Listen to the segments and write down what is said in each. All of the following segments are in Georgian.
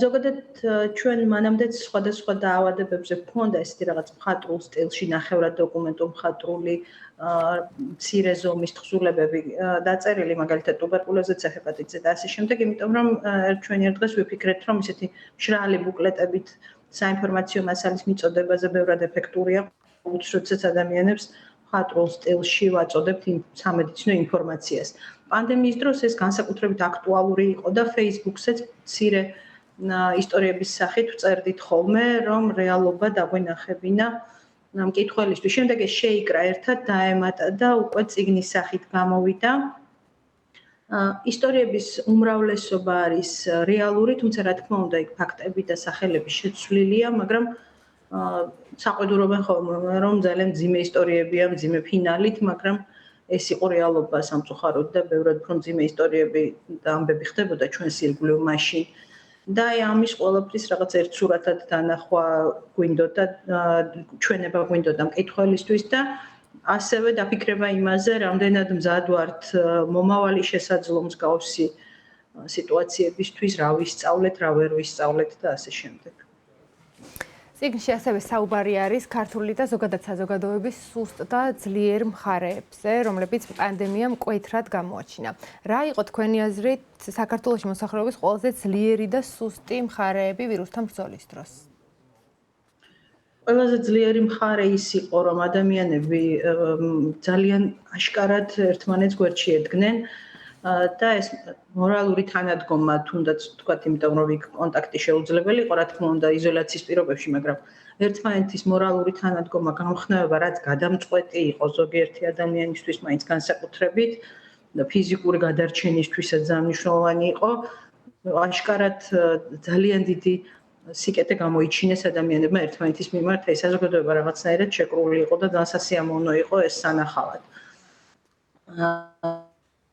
ზოგადად ჩვენ მანამდეც სხვადასხვა დაავადებებზე გვქონდა ესეთი რაღაც მხატვრულ სტილში ნახევრად დოკუმენტურ მხატვრული მცირე ზომის თხზულებები დაწერილი, მაგალითად ტუბერკულოზზე, ჰეპატიტზე და ასე შემდეგ, იმიტომ რომ ჩვენ ერთ დღეს ვიფიქრეთ, რომ ისეთი მშრალი ბუკლეტებით საინფორმაციო მასალის მიწოდებაზე ბევრად ეფექტურია, როდესაც ადამიანებს მხატვრულ სტილში ვაწოდებთ სამედიცინო ინფორმაციას. პანდემიის დროს ეს განსაკუთრებით აქტუალური იყო და Facebook-საც მცირე ისტორიების სახით ვწერდით ხოლმე, რომ რეალობა დაგვენახებინა მკითხველისთვის. შემდეგ ეს შეიკრა ერთად, დაემატა და უკვე წიგნის სახით გამოვიდა. ისტორიების უმრავლესობა არის რეალური, თუმცა რა თქმა უნდა, იქ ფაქტები და სახელები შეცვლილია, მაგრამ საყვედურობენ ხოლმე, რომ ძალიან მძიმე ისტორიებია, მძიმე ფინალით, მაგრამ ეს იყო რეალობა სამწუხაროდ და ბევრად უფრო მძიმე ისტორიები და ამბები ხდებოდა ჩვენს ირგვლივ მაშინ. და ამის ყველაფრის რაღაც ერთ სურათად დანახვა გვინდოდა, ჩვენება გვინდოდა მკითხველისთვის და ასევე დაფიქრება იმაზე, რამდენად მზად ვართ მომავალი შესაძლო მსგავსი სიტუაციებისთვის, რა ვისწავლეთ, რა ვერ ვისწავლეთ და ასე შემდეგ. წიგნში ასევე საუბარი არის ქართული და ზოგადად საზოგადოების სუსტ და ძლიერ მხარეებზე, რომლებიც პანდემიამ მკვეთრად გამოაჩინა. რა იყო თქვენი აზრით საქართველოში მოსახლეობის ყველაზე ძლიერი და სუსტი მხარეები ვირუსთან ბრძოლის დროს? ყველაზე ძლიერი მხარე ის იყო, რომ ადამიანები ძალიან აშკარად ერთმანეთს გვერდში ედგნენ და ეს მორალური თანადგომა თუნდაც თქვათ, იმიტომ რომ იქ კონტაქტი შეუძლებელი იყო, რა თქმა უნდა, იზოლაციის პირობებში, მაგრამ ერთმანეთის მორალური თანადგომა გამხნევება, რაც გადამწყვეტი იყო ზოგიერთი ადამიანისთვის, მაინც განსაკუთრებით და ფიზიკური გადარჩენისთვისაც ძალიან მნიშვნელოვანი იყო. აშკარად ძალიან დიდი სიკეთე გამოიჩინეს ადამიანებმა ერთმანეთის მიმართ, ეს საზოგადოება რაღაცნაირად შეკრული იყო და ძალიან სასიამოვნო იყო ეს სანახავად.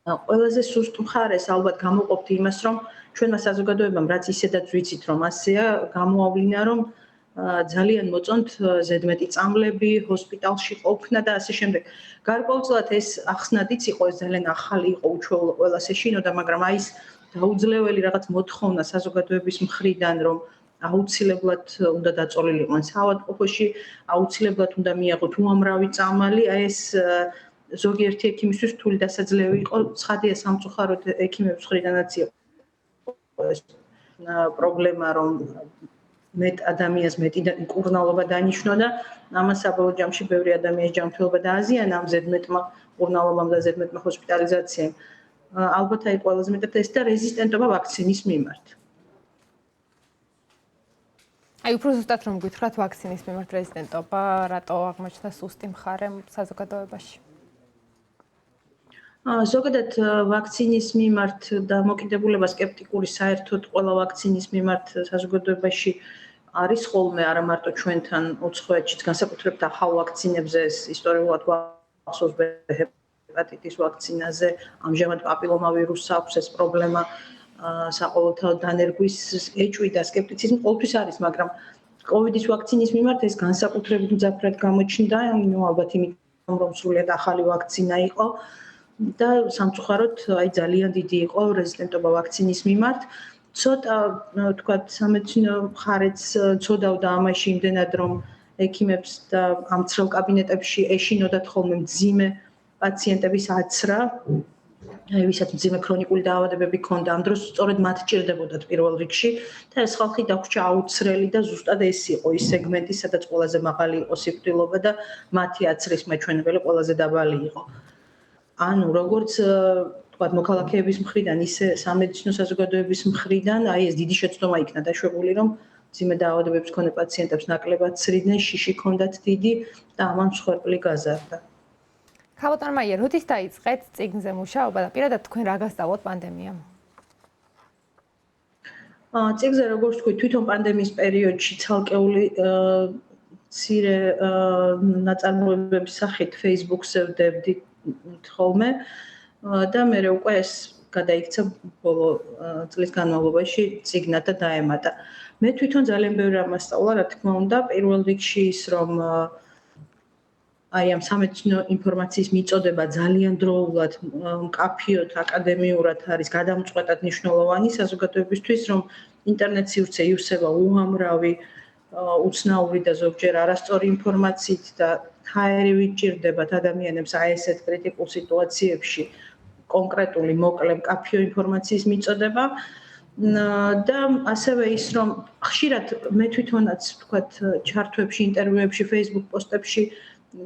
ყველაზე სუსტ მხარეს ალბათ გამოყოფთ იმას, რომ ჩვენმა საზოგადოებამ რაც ისედაც ვიცით, რომ ასეა, გამოავლინა, რომ ძალიან მოწონთ ზედმეტი წამლები, ჰოსპიტალში ყოფნა და ასე შემდეგ. გარკვეულწილად ეს ახსნადიც იყო, ეს ძალიან ახალი იყო, უჩვეულო ყველას ეშინოდა, მაგრამ აი ეს დაუძლეველი რაღაც მოთხოვნა საზოგადოების მხრიდან, რომ აუცილებლად უნდა დაწოლილიყონ საავადმყოფოში, აუცილებლად უნდა მიიღოთ უამრავი წამალი, აი ეს ზოგიერთი ექიმისთვის რთული დასაძლევი იყო, ცხადია სამწუხაროდ ექიმების მხრიდანაც იყო ეს პრობლემა, რომ მეტ ადამიანს მეტი მკურნალობა დანიშნო და ამას საბოლოო ჯამში ბევრი ადამიანის ჯანმრთელობა დააზიანა ამ ზედმეტმა მკურნალობამ და ზედმეტმა ჰოსპიტალიზაციამ. ალბათ აი ყველაზე მეტად ეს და რეზისტენტობა ვაქცინის მიმართ. აი უფრო ზუსტად რომ გითხრათ ვაქცინის მიმართ რეზისტენტობა, რატო აღმოჩნდა სუსტი მხარე საზოგადოებაში? ზოგადად ვაქცინის მიმართ დამოკიდებულება სკეპტიკური საერთოდ ყველა ვაქცინის მიმართ საზოგადოებაში არის ხოლმე, არა მარტო ჩვენთან უცხოეთშიც, განსაკუთრებით ახალ ვაქცინებზე, ეს ისტორიულად გვახსოვს ჰეპატიტის ვაქცინაზე, ამჟამად პაპილომავირუსს აქვს ეს პრობლემა, საყოველთაოდ დანერგვის ეჭვი და სკეპტიციზმი ყოველთვის არის, მაგრამ კოვიდის ვაქცინის მიმართ ეს განსაკუთრებით მძაფრად გამოჩნდა, ალბათ იმიტომ რომ სრულიად ახალი ვაქცინა იყო. და სამწუხაროდ აი ძალიან დიდი იყო რეზისტენტობა ვაქცინის მიმართ. ცოტა თქვათ სამედიცინო მხარეც ცოდავდა ამაში იმდენად რომ ექიმებს და ამ ცრელ კაბინეტებში ეშინოდათ ხოლმე მძიმე პაციენტების აცრა, ვისაც მძიმე ქრონიკული დაავადებები ჰქონდა, ამ დროს სწორედ მათ ჭირდებოდათ პირველ რიგში და ეს ხალხი დაგვჭა აუცრელი და ზუსტად ეს იყო ის სეგმენტი, სადაც ყველაზე მაღალი იყო სიკვდილობა და მათი აცრის მაჩვენებელი ყველაზე დაბალი იყო. ანუ როგორც თქვათ მოქალაქეების მხრიდან, ისე სამედიცინო საზოგადოების მხრიდან, აი ეს დიდი შეცდომა იქნა დაშვებული, რომ მძიმე დაავადებების მქონე პაციენტებს ნაკლებად ცრიდნენ, შიში ჰქონდათ დიდი და ამან მსხვერპლი გაზარდა. ქალბატონ მაია, როდის დაიწყეთ წიგნზე მუშაობა და პირადად თქვენ რა გასწავლოთ პანდემიამ? წიგნზე როგორც თქვი, თვითონ პანდემიის პერიოდში ცალკეული მცირე ნაწარმოებების სახით Facebook-ზე ვდებდი ხოლმე და მე უკვე ეს გადაიქცა ბოლო წლის განმავლობაში წიგნად და დაემატა. მე თვითონ ძალიან ბევრი რამ ასწავლა, რა თქმა უნდა, პირველ რიგში ის რომ აი ამ სამედიცინო ინფორმაციის მიწოდება ძალიან დროულად, მკაფიოდ, აკადემიურად არის გადამწყვეტად მნიშვნელოვანი საზოგადოებისთვის, რომ ინტერნეტ სივრცე ივსება უამრავი უცნაური და ზოგჯერ არასწორი ინფორმაციით და ჰაერივით ჭირდებათ ადამიანებს აი ესეთ კრიტიკულ სიტუაციებში კონკრეტული მოკლე მკაფიო ინფორმაციის მიწოდება და ასევე ის რომ ხშირად მე თვითონაც ვთქვათ ჩართვებში, ინტერვიუებში, Facebook პოსტებში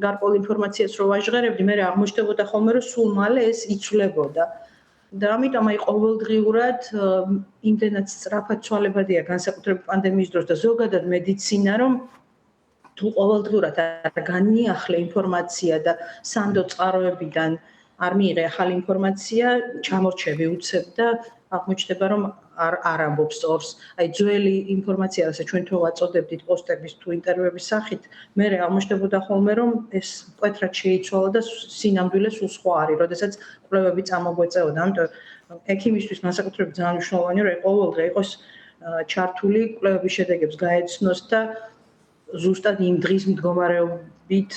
გარკვეულ ინფორმაციას რო ვაჟღერებდი, მე აღმოჩნდებოდა ხოლმე რომ სულ მალე ეს იცვლებოდა. და ამიტომ აი ყოველდღიურად იმდენად სწრაფად ცვალებადია განსაკუთრებით პანდემიის დროს და ზოგადად მედიცინა, რომ თუ ყოველდღიურად არ განიახლე ინფორმაცია და სანდო წყაროებიდან არ მიიღე ახალი ინფორმაცია, ჩამორჩები უცებ და აღმოჩნდება, რომ არ ამბობს სწორს. აი ძველი ინფორმაცია, რასაც ჩვენ თუ ვაწოდებდით პოსტების თუ ინტერვიუების სახით, მე აღმოჩნდებოდა ხოლმე, რომ ეს მკვეთრად შეიცვალა და სინამდვილე სულ სხვა არის, როდესაც კვლევები წამოგვეწეოდა. ამიტომ ექიმისთვის განსაკუთრებით ძალიან მნიშვნელოვანია, რომ ყოველდღე იყოს ჩართული კვლევების შედეგებს გაეცნოს და ზუსტად იმ დღის მდგომარეობით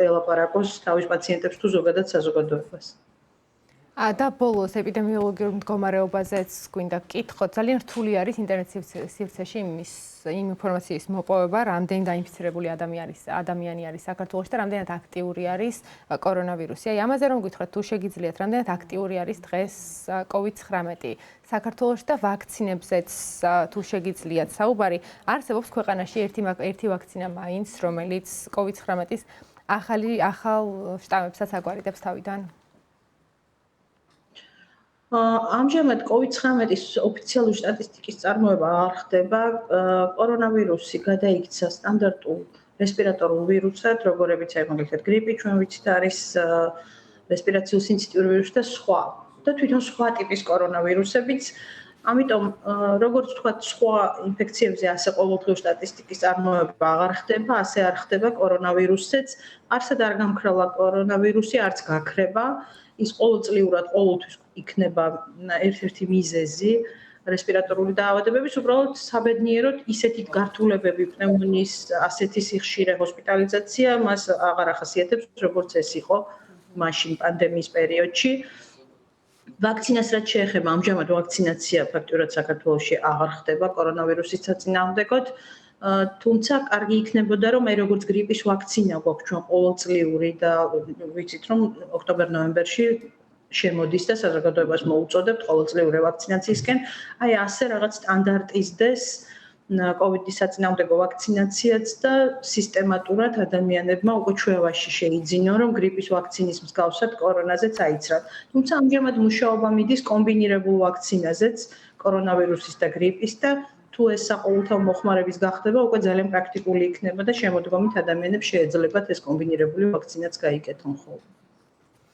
ელაპარაკოს თავის პაციენტებს თუ ზოგადად საზოგადოებას. და ბოლოს ეპიდემიოლოგიურ მდგომარეობაზეც გვინდა გკითხოთ. ძალიან რთული არის ინტერნეტ სივრცეში იმ ინფორმაციის მოპოვება, რამდენი დაინფიცირებული ადამიანი არის საქართველოში და რამდენად აქტიური არის კორონავირუსი. აი ამაზე რომ გითხრათ, თუ შეგიძლიათ, რამდენად აქტიური არის დღეს COVID-19 საქართველოში და ვაქცინებზეც თუ შეგიძლიათ საუბარი, არსებობს ქვეყანაში ერთი ვაქცინა მაინც, რომელიც COVID-19-ის ახალ შტამებსაც აგვარიდებს თავიდან? ამჟამად COVID-19-ის ოფიციალური სტატისტიკის წარმოება არ ხდება. კორონავირუსი გადაიქცა სტანდარტულ რესპირატორულ ვირუსად, როგორებიც აი მაგალითად გრიპი, ჩვენ ვიცით არის რესპირაციულ სინციტიურ ვირუსი და სხვა. და თვითონ სხვა ტიპის კორონავირუსებიც. ამიტომ როგორც ვთქვათ, სხვა ინფექციებზე ასე ყოველდღიურ სტატისტიკის წარმოება აღარ ხდება, ასე არ ხდება კორონავირუსზეც. არსად არ გამქრალა კორონავირუსი, არც გაქრება. ის ყოველწლიურად ყოველთვის იქნება ერთ-ერთი მიზეზი რესპირატორული დაავადებების, უბრალოდ საბედნიეროდ ისეთი გართულებები პნევმონიის ასეთი სიხშირე ჰოსპიტალიზაცია მას აღარ ახასიათებს, როგორც ეს იყო მაშინ პანდემიის პერიოდში. ვაქცინას რაც შეეხება, ამჟამად ვაქცინაცია ფაქტურად საქართველოში აღარ ხდება კორონავირუსის საწინააღმდეგოდ. თუმცა კარგი იქნებოდა, რომ აი როგორც გრიპის ვაქცინა გვაქვს ჩვენ ყოველწლიური და ვიცით, რომ ოქტომბერ-ნოემბერში შემოდის და საზოგადოებას მოუწოდებთ ყოველწლიური ვაქცინაციისკენ, აი ასე რაღაც სტანდარტიზდეს COVID-ის საწინააღმდეგო ვაქცინაციაც და სისტემატურად ადამიანებმა უკვე ჩვევაში შეიძინონ, რომ გრიპის ვაქცინის მსგავსად კორონაზეც აიცრათ. თუმცა ამჟამად მუშაობა მიდის კომბინირებულ ვაქცინაზეც, კორონავირუსის და გრიპის და თუ ეს საყოველთაო მოხმარების გახდება, უკვე ძალიან პრაქტიკული იქნება და შემოდგომით ადამიანებს შეეძლებათ ეს კომბინირებული ვაქცინაც გაიკეთონ ხოლმე.